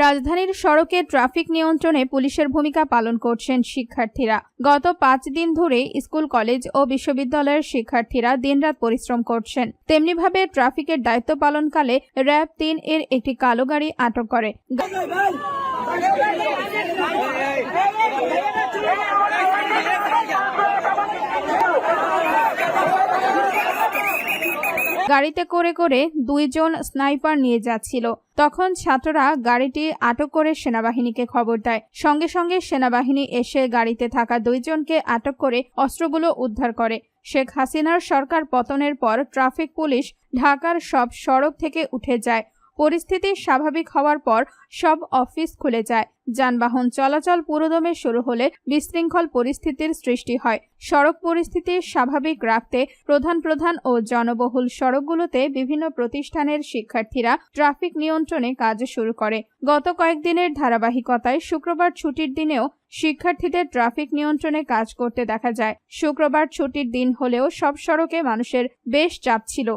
রাজধানীর সড়কে ট্রাফিক নিয়ন্ত্রণে পুলিশের ভূমিকা পালন করছেন শিক্ষার্থীরা। গত 5 দিন ধরে স্কুল, কলেজ ও বিশ্ববিদ্যালয়ের শিক্ষার্থীরা দিনরাত পরিশ্রম করছেন। তেমনিভাবে ট্রাফিকের দায়িত্ব পালনকালে র‍্যাব 3 এর একটি কালো গাড়ি আটক করে। গাড়িতে করে করে 2 জন স্নাইপার নিয়ে যাচ্ছিল। তখন ছাত্ররা গাড়িটি আটক করে সেনাবাহিনীকে খবর দেয়। সঙ্গে সঙ্গে সেনাবাহিনী এসে গাড়িতে থাকা 2 জনকে আটক করে অস্ত্রগুলো উদ্ধার করে। শেখ হাসিনার সরকার পতনের পর ট্রাফিক পুলিশ ঢাকার সব সড়ক থেকে উঠে যায়। পরিস্থিতি স্বাভাবিক হওয়ার পর সব অফিস খুলে যায়। যানবাহন চলাচল পুরোদমে শুরু হলে বিশৃঙ্খল পরিস্থিতির সৃষ্টি হয়। সড়ক পরিস্থিতি স্বাভাবিক রাখতে প্রধান ও জনবহুল সড়কগুলোতে বিভিন্ন প্রতিষ্ঠানের শিক্ষার্থীরা ট্রাফিক নিয়ন্ত্রণে কাজ শুরু করে। গত কয়েকদিনের ধারাবাহিকতায় শুক্রবার ছুটির দিনেও শিক্ষার্থীদের ট্রাফিক নিয়ন্ত্রণে কাজ করতে দেখা যায়। শুক্রবার ছুটির দিন হলেও সব সড়কে মানুষের বেশ চাপ ছিল।